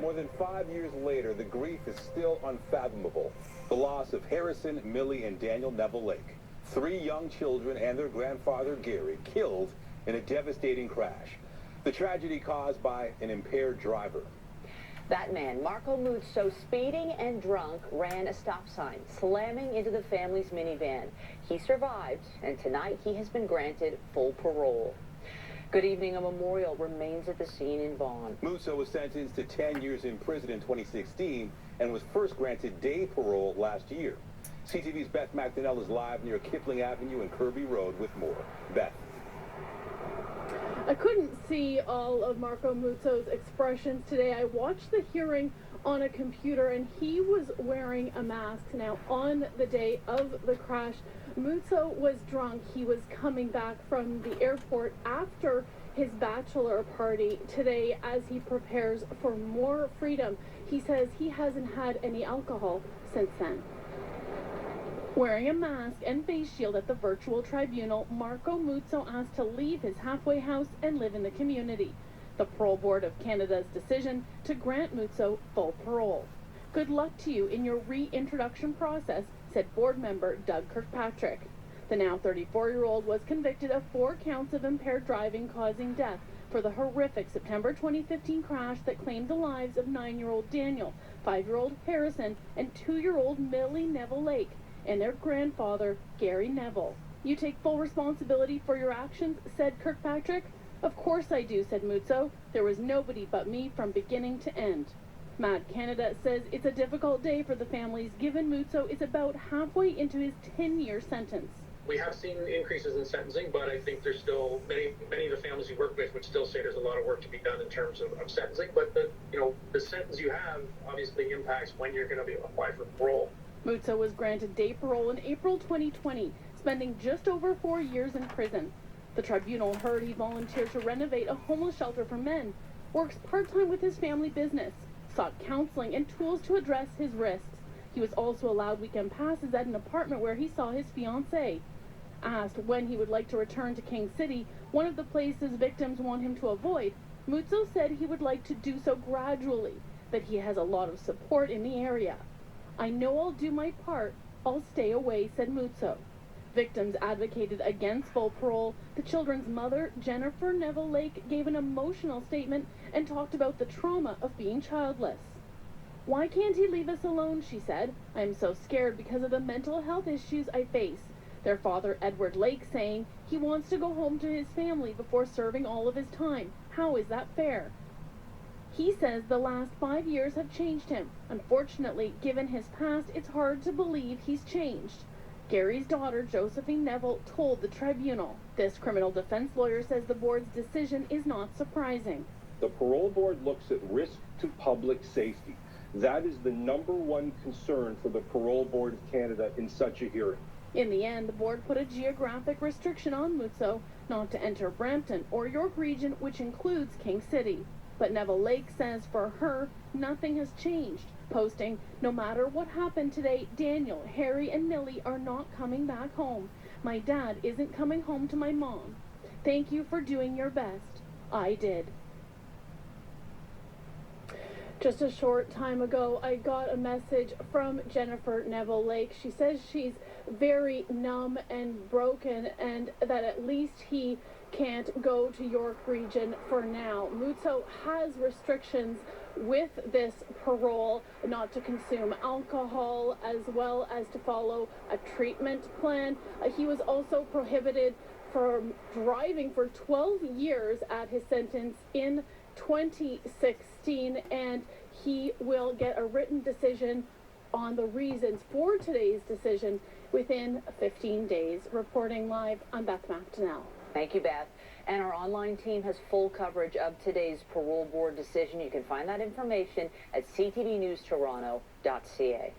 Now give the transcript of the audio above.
More than 5 years later, the grief is still unfathomable. The loss of Harrison, Millie, and Daniel Neville Lake. 3 young children and their grandfather, Gary, killed in a devastating crash. The tragedy caused by an impaired driver. That man, Marco Muzzo, speeding and drunk, ran a stop sign, slamming into the family's minivan. He survived, and tonight he has been granted full parole. Good evening. A memorial remains at the scene in Vaughan. Muzzo was sentenced to 10 years in prison in 2016 and was first granted day parole last year. CTV's Beth McDonnell is live near Kipling Avenue and Kirby Road with more. Beth. I couldn't see all of Marco Muzzo's expressions today. I watched the hearing on a computer, and he was wearing a mask. Now, on the day of the crash, Muzzo was drunk. He was coming back from the airport after his bachelor party today as he prepares for more freedom. He says he hasn't had any alcohol since then. Wearing a mask and face shield at the virtual tribunal, Marco Muzzo asked to leave his halfway house and live in the community. The Parole Board of Canada's decision to grant Muzzo full parole. Good luck to you in your reintroduction process, said board member Doug Kirkpatrick. The now 34-year-old was convicted of 4 counts of impaired driving causing death for the horrific September 2015 crash that claimed the lives of 9-year-old Daniel, 5-year-old Harrison, and 2-year-old Millie Neville Lake, and their grandfather, Gary Neville. You take full responsibility for your actions, said Kirkpatrick. Of course I do, said Muzzo. There was nobody but me from beginning to end. Mad Canada says it's a difficult day for the families, given Muzzo is about halfway into his 10-year sentence. We have seen increases in sentencing, but I think there's still many of the families we work with would still say there's a lot of work to be done in terms of sentencing. But the sentence you have obviously impacts when you're going to be apply for parole. Muzzo was granted day parole in April 2020, spending just over 4 years in prison. The tribunal heard he volunteered to renovate a homeless shelter for men, works part-time with his family business, sought counseling and tools to address his risks. He was also allowed weekend passes at an apartment where he saw his fiancée. Asked when he would like to return to King City, one of the places victims want him to avoid, Muzzo said he would like to do so gradually, that he has a lot of support in the area. I know I'll do my part. I'll stay away, said Muzzo. Victims advocated against full parole. The children's mother, Jennifer Neville Lake, gave an emotional statement and talked about the trauma of being childless. Why can't he leave us alone, she said. I am so scared because of the mental health issues I face. Their father, Edward Lake, saying he wants to go home to his family before serving all of his time. How is that fair? He says the last 5 years have changed him. Unfortunately, given his past, it's hard to believe he's changed. Gary's daughter, Josephine Neville, told the tribunal. This criminal defense lawyer says the board's decision is not surprising. The parole board looks at risk to public safety. That is the #1 concern for the Parole Board of Canada in such a hearing. In the end, the board put a geographic restriction on Muzzo not to enter Brampton or York Region, which includes King City. But Neville Lake says for her, nothing has changed, posting, no matter what happened today, Daniel, Harry, and Millie are not coming back home. My dad isn't coming home to my mom. Thank you for doing your best. I did. Just a short time ago, I got a message from Jennifer Neville Lake. She says she's very numb and broken and that at least he can't go to York Region for now. Muzzo has restrictions with this parole, not to consume alcohol as well as to follow a treatment plan. He was also prohibited from driving for 12 years at his sentence in 2016, and he will get a written decision on the reasons for today's decision within 15 days. Reporting live, I'm Beth McDonnell. Thank you, Beth. And our online team has full coverage of today's parole board decision. You can find that information at ctvnewstoronto.ca.